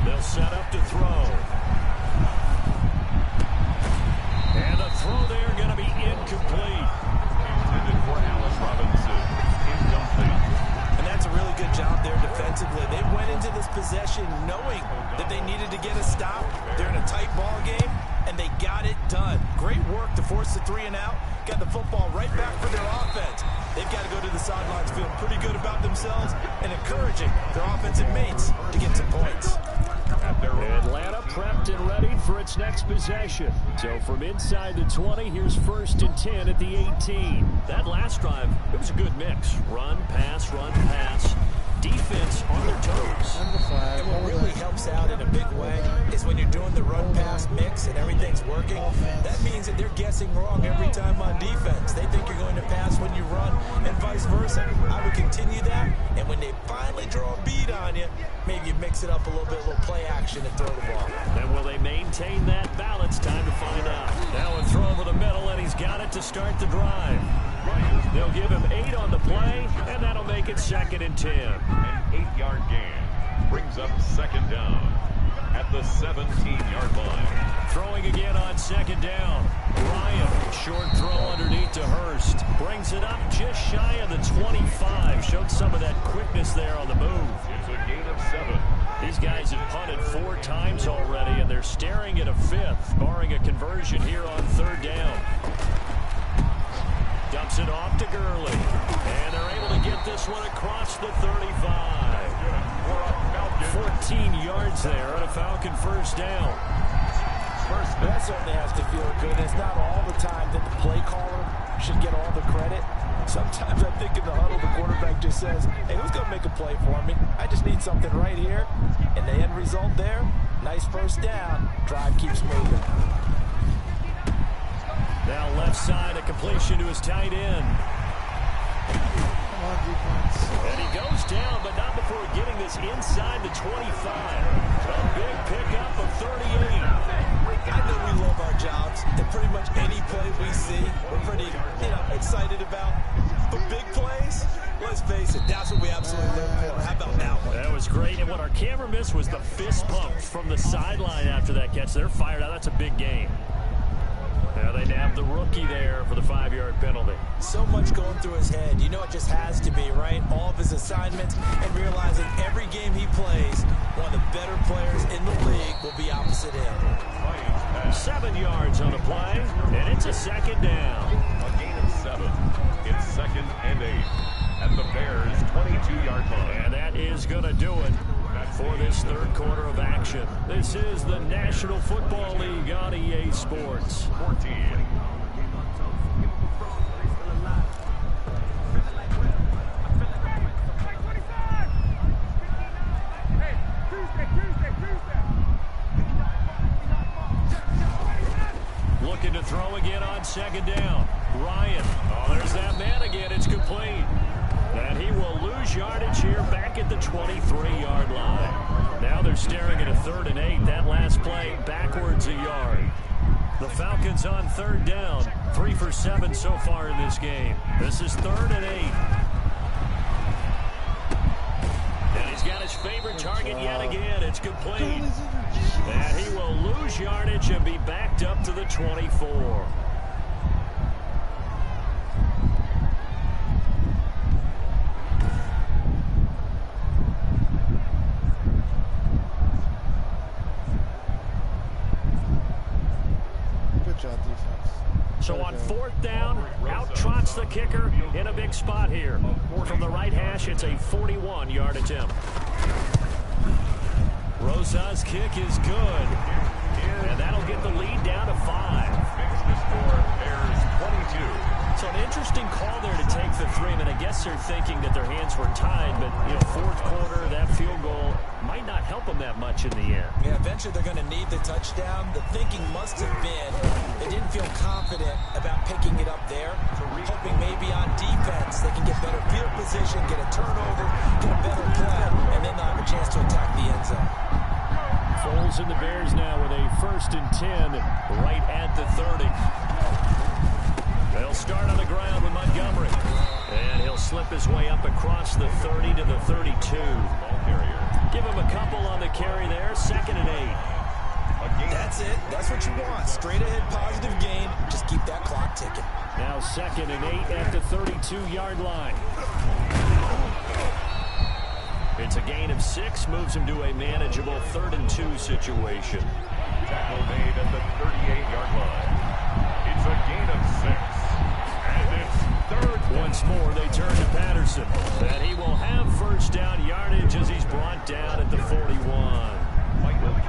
They'll set up to throw. And the throw there going to be incomplete. Intended for Allen Robinson. Incomplete. And that's a really good job there defensively. They went into this possession knowing that they needed to get a stop. They're in a tight ball game, and they got it done. Great work to force the 3 and out. Got the football right back for their offense. They've got to go to the sidelines feeling pretty good about themselves and encouraging their offensive mates to get some points. Atlanta prepped and ready for its next possession. So from inside the 20, here's 1st and 10 at the 18. That last drive, it was a good mix. Run, pass, defense on their toes. And what really helps out in a big way is when you're doing the run-pass mix and everything's working, that means that they're guessing wrong every time on defense. They think you're going to pass when you run and vice versa. I would continue that, and when they finally draw a beat on you, maybe you mix it up a little bit, a little play action and throw the ball. And will they maintain that balance? Time to find out. Now a throw over the middle, and he's got it to start the drive. They'll give him 8 on the play, and that'll make it 2nd and 10. An 8-yard gain brings up 2nd down at the 17-yard line. Throwing again on 2nd down. Ryan, short throw underneath to Hurst. Brings it up just shy of the 25. Showed some of that quickness there on the move. It's a gain of 7. These guys have punted 4 times already, and they're staring at a 5th, barring a conversion here on 3rd down. Dumps it off to Gurley. And they're able to get this one across the 35. 14 yards there on a Falcon 1st down. That certainly has to feel good. It's not all the time that the play caller should get all the credit. Sometimes I think in the huddle, the quarterback just says, hey, who's going to make a play for me? I just need something right here. And the end result there, nice 1st down. Drive keeps moving. Now left side, a completion to his tight end. Come on, defense. And he goes down, but not before getting this inside the 25. A big pickup of 38. I know we love our jobs, and pretty much any play we see, we're pretty, excited about. But big plays, let's face it, that's what we absolutely live for. How about that one? That was great, and what our camera missed was the fist pump from the sideline after that catch. They're fired out. That's a big game. Now they nab the rookie there for the 5-yard penalty. So much going through his head. You know it just has to be, right? All of his assignments and realizing every game he plays, one of the better players in the league will be opposite him. 7 yards on the play, and it's a 2nd down. A gain of 7. It's 2nd and 8 at the Bears' 22-yard line. And that is going to do it for this 3rd quarter of action. This is the National Football League on EA Sports. 14. Looking to throw again on 2nd down. Ryan. Oh, there's that man again. It's complete. And he will lose yardage here back at the 23-yard line. Now they're staring at a 3rd and 8. That last play backwards a yard. The Falcons on 3rd down. 3 for 7 so far in this game. This is 3rd and 8. And he's got his favorite target yet again. It's complete. And he will lose yardage and be backed up to the 24. So on 4th down, out trots the kicker in a big spot here. From the right hash, it's a 41-yard attempt. Rosa's kick is good. And that'll get the lead down to 5. Makes the score Bears 22. So an interesting call there to take the 3. I mean, I guess they're thinking that their hands were tied, but, 4th quarter, that field goal might not help them that much in the end. Yeah, eventually they're going to need the touchdown. The thinking must have been they didn't feel confident about picking it up there, hoping maybe on defense they can get better field position, get a turnover, get a better play, and then they'll have a chance to attack the end zone. Foles and the Bears now with a 1st and 10 right at the 30. They'll start on the ground with Montgomery. And he'll slip his way up across the 30 to the 32. Give him a couple on the carry there. 2nd and 8. That's it. That's what you want. Straight ahead positive gain. Just keep that clock ticking. Now 2nd and 8 at the 32-yard line. It's a gain of 6. Moves him to a manageable 3rd and 2 situation. Tackle made at the 38-yard line. It's a gain of 6. And it's 3rd down. Once more, they turn to Patterson. And he will have 1st down yardage as he's brought down at the 41.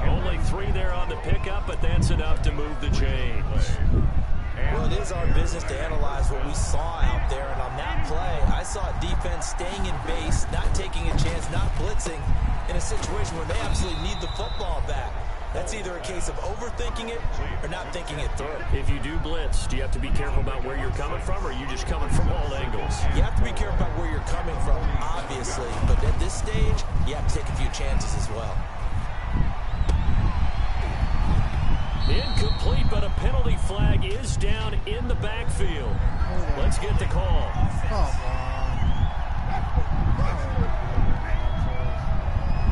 Only 3 there on the pickup, but that's enough to move the chains. Well, it is our business to analyze what we saw out there, and on that play, I saw defense staying in base, not taking a chance, not blitzing, in a situation where they absolutely need the football back. That's either a case of overthinking it or not thinking it through. If you do blitz, do you have to be careful about where you're coming from, or are you just coming from all angles? You have to be careful about where you're coming from, obviously, but at this stage, you have to take a few chances as well. Incomplete, but a penalty flag is down in the backfield. Let's get the call.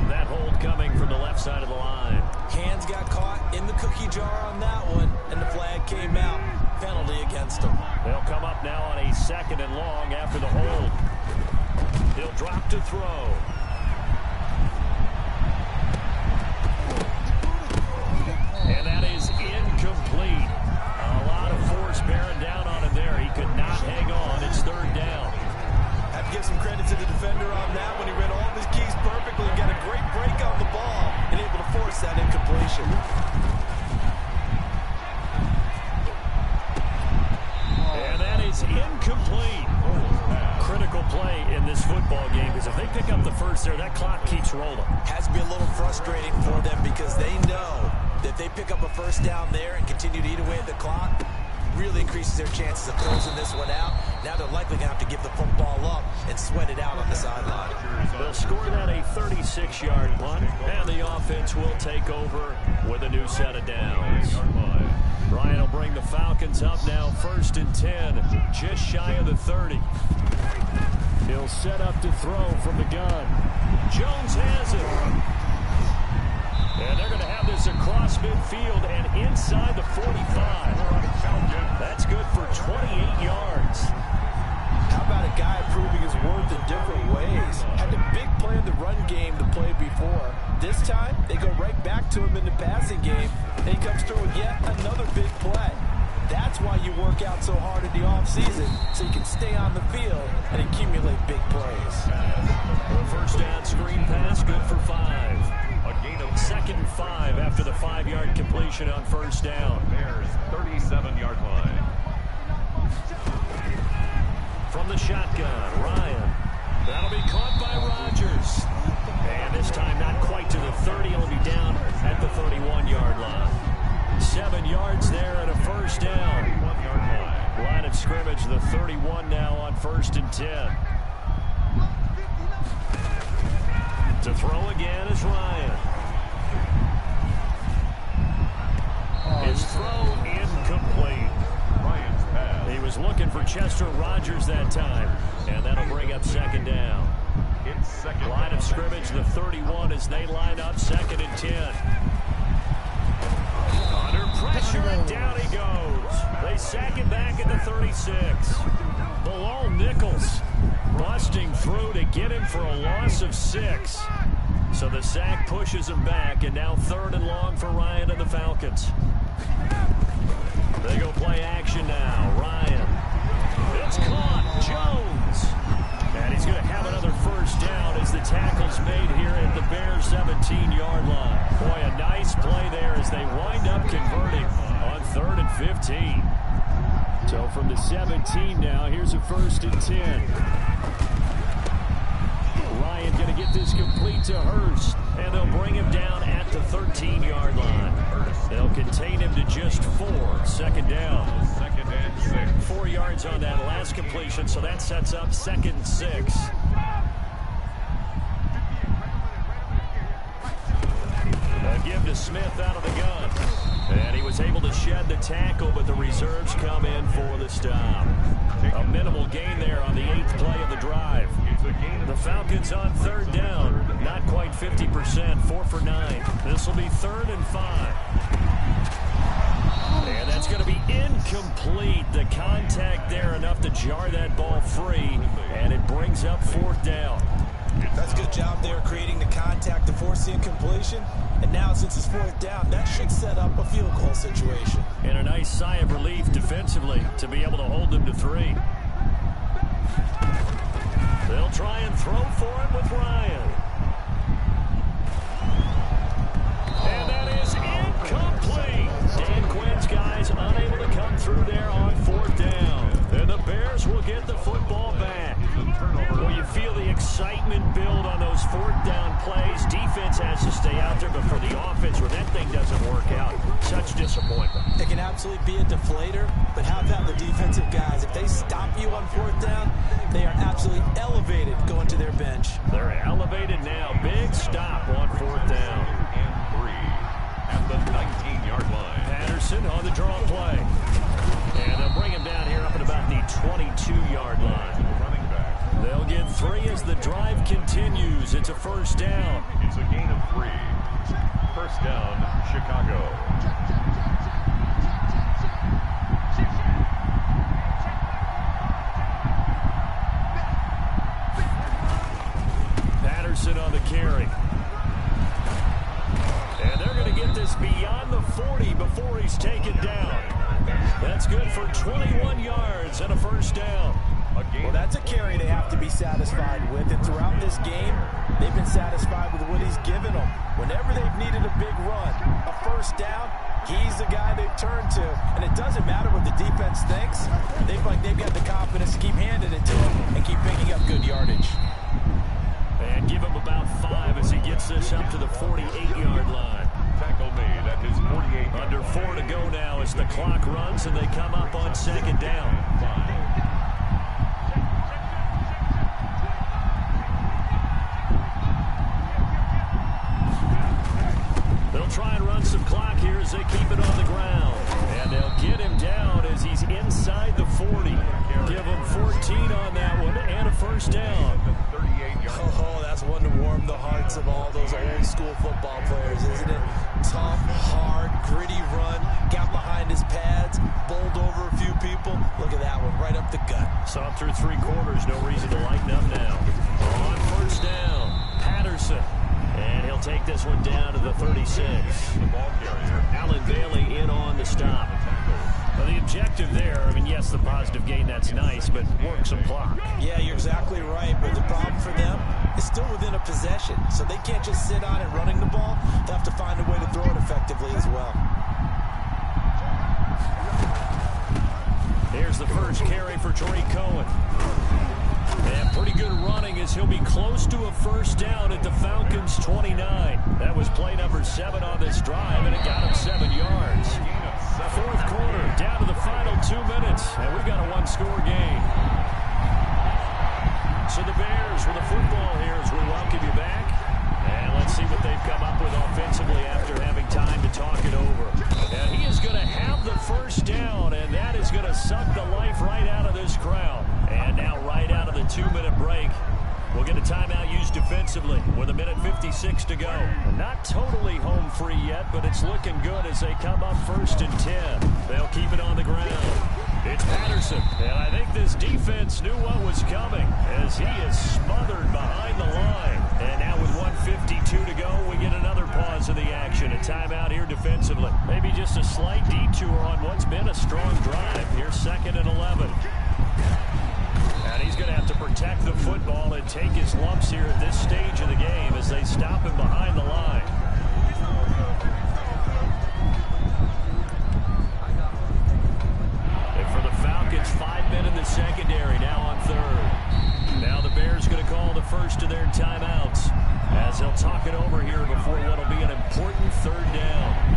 That hold coming from the left side of the line. Hands got caught in the cookie jar on that one, and the flag came out. Penalty against him. They'll come up now on a 2nd and long after the hold. He'll drop to throw. And that is incomplete. A lot of force bearing down on him there. He could not hang on. It's 3rd down. Have to give some credit to the defender on that when he read all of his keys perfectly and got a great break on the ball and able to force that incompletion. And that is incomplete. Critical play in this football game, because if they pick up the first there, that clock keeps rolling. Has to be a little frustrating for them because they know that if they pick up a first down there and continue to eat away at the clock, really increases their chances of closing this one out. Now they're likely going to have to give the football up and sweat it out on the sideline. They'll score that a 36-yard punt, and the offense will take over with a new set of downs. Ryan will bring the Falcons up now, 1st and 10, just shy of the 30. He'll set up to throw from the gun. Jones has it. And they're going to have this across midfield and inside the 45. That's good for 28 yards. How about a guy proving his worth in different ways? Had a big play in the run game to play before. This time, they go right back to him in the passing game, and he comes through with yet another big play. That's why you work out so hard in the offseason, so you can stay on the field and accumulate big plays. The first down screen pass, good for 5. A gain of 2nd and 5 after the 5-yard completion on 1st down. Bears 37-yard line. From the shotgun, Ryan. That'll be caught by Rodgers. And this time not quite to the 30. He'll be down at the 31-yard line. 7 yards there and a first down. 31-yard line. Line of scrimmage, the 31 now on 1st and 10. To throw again is Ryan. His throw incomplete. Ryan's pass. He was looking for Chester Rogers that time, and that'll bring up 2nd down. It's 2nd. Line of scrimmage, the 31 as they line up, 2nd and 10. Under pressure, and down he goes. They sack it back at the 36. Bilal Nichols busting through to get him for a loss of 6. So the sack pushes him back, and now 3rd and long for Ryan and the Falcons. They go play action now. Ryan. It's caught. Jones. And he's going to have another first down as the tackle's made here at the Bears' 17-yard line. Boy, a nice play there as they wind up converting on 3rd and 15. So from the 17 now, here's a 1st and 10. Ryan going to get this complete to Hurst, and they'll bring him down at the 13-yard line. They'll contain him to just 4. 2nd down. 2nd and 6. 4 yards on that last completion, so that sets up 2nd and 6. A give to Smith out of the gun. And he was able to shed the tackle, but the reserves come in for the stop. A minimal gain there on the 8th play of the drive. The Falcons on 3rd down, not quite 50%, 4 for 9. This will be 3rd and 5. And that's going to be incomplete. The contact there enough to jar that ball free, and it brings up 4th down. That's a good job there creating the contact to force the incompletion. And now since it's 4th down, that should set up a field goal situation. And a nice sigh of relief defensively to be able to hold them to 3. They'll try and throw for it with Ryan. And that is incomplete. Complete. Dan Quinn's guys unable to come through there on 4th down. And the Bears will get the football back. Well, you feel the excitement build on those 4th down plays. Defense has to stay out there, but for the offense, when that thing doesn't work out, such disappointment. It can absolutely be a deflator, but how about the defensive guys? If they stop you on 4th down, they are absolutely elevated going to their bench. They're elevated now. Big stop on 4th down. And 3 at the 19-yard line. Patterson on the draw play. And they'll bring him down here up at about the 22-yard line. Running back. They'll get 3 as the drive continues. It's a 1st down. It's a gain of 3. 1st down, Chicago. Patterson on the carry. And they're going to get this beyond the 40 before he's taken down. That's good for 21 yards and a 1st down. Well, that's a carry they have to be satisfied with. And throughout this game, they've been satisfied with what he's given them. Whenever they've needed a big run, a 1st down, he's the guy they've turned to. And it doesn't matter what the defense thinks. They've got the confidence to keep handing it to him and keep picking up good yardage. And give him about 5 as he gets this up to the 48-yard line. Tackle made at his 48. Under 4 to go now as the clock runs and they come up on 2nd down. They'll try and run some clock here as they keep it on the ground. And they'll get him down as he's inside the 40. Give him 14 on that one and a 1st down. Oh, that's one to warm the hearts of all those old school football players, isn't it? Tough, hard, gritty run, got behind his pads, bowled over a few people. Look at that one, right up the gut. Saw through 3 quarters, no reason to lighten up now. On 1st down, Patterson. And he'll take this one down to the 36. The ball carrier. Allen Bailey in on the stop. Well, the objective there, I mean, yes, the positive gain, that's nice, but work some clock. Yeah, you're exactly right, but the problem for them is still within a possession, so they can't just sit on it running the ball. They have to find a way to throw it effectively as well. Here's the first carry for Tariq Cohen. And pretty good running as he'll be close to a 1st down at the Falcons' 29. That was play number 7 on this drive, and it got him 7 yards. 4th quarter, down to the final 2 minutes, and we've got a 1-score game. So the Bears with the football here as we welcome you back. And let's see what they've come up with offensively after having time to talk it over. And he is going to have the 1st down, and that is going to suck the life right out of this crowd. And now right out of the 2-minute break, we'll get a timeout used defensively with 1:56 to go. Not totally home free yet, but it's looking good as they come up 1st and 10. They'll keep it on the ground. It's Patterson, and I think this defense knew what was coming as he is smothered behind the line. And now with 1:52 to go, we get another pause of the action. A timeout here defensively. Maybe just a slight detour on what's been a strong drive. Here's 2nd and 11. And he's going to have to protect the football and take his lumps here at this stage of the game as they stop him behind the line. And for the Falcons, 5 men in the secondary now on 3rd. Now the Bears going to call the first of their timeouts as they'll talk it over here before what'll be an important 3rd down.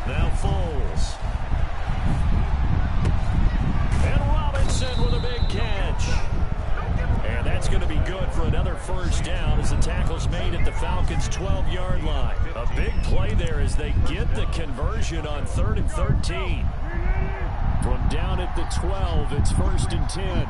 Now Foles. And Robinson with a big catch. And that's going to be good for another 1st down as the tackle's made at the Falcons' 12-yard line. A big play there as they get the conversion on 3rd and 13. From down at the 12, it's 1st and 10.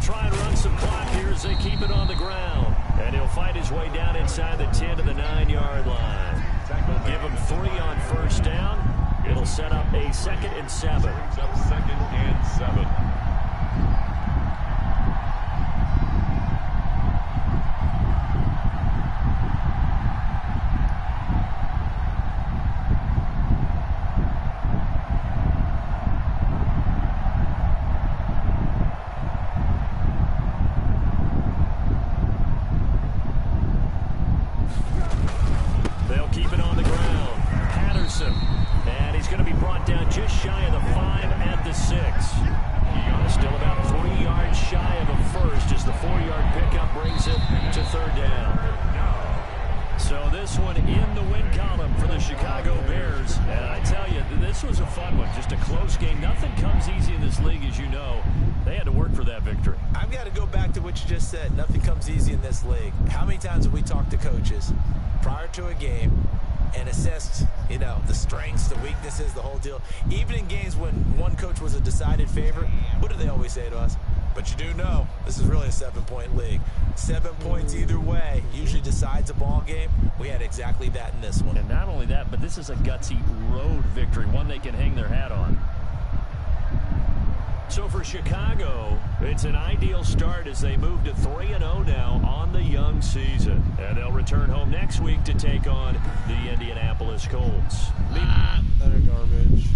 Try and run some clock here as they keep it on the ground. And he'll fight his way down inside the 10 to the 9-yard line. Give him 3 on 1st down. It'll set up a 2nd and 7. Brings up 2nd and 7. They'll keep it on the ground. Patterson. And he's going to be brought down just shy of the 5 at the 6. Still about 3 yards shy of a first as the 4-yard pickup brings it to 3rd down. So this one in the win column for the Chicago Bears. And I tell you, this was a fun one. Just a close game. Nothing comes easy in this league, as you know. They had to work for that victory. I've got to go back to what you just said. Nothing comes easy in this league. How many times have we talked to coaches prior to a game and assessed, you know, the strengths, the weaknesses, the whole deal? Even in games when one coach was a decided favorite, what do they always say to us? But you do know this is really a 7-point league. 7 points either way usually decides a ball game. We had exactly that in this one. And not only that, but this is a gutsy road victory, one they can hang their hat on. So for Chicago, it's an ideal start as they move to 3-0 now on the young season. And they'll return home next week to take on the Indianapolis Colts. They're garbage.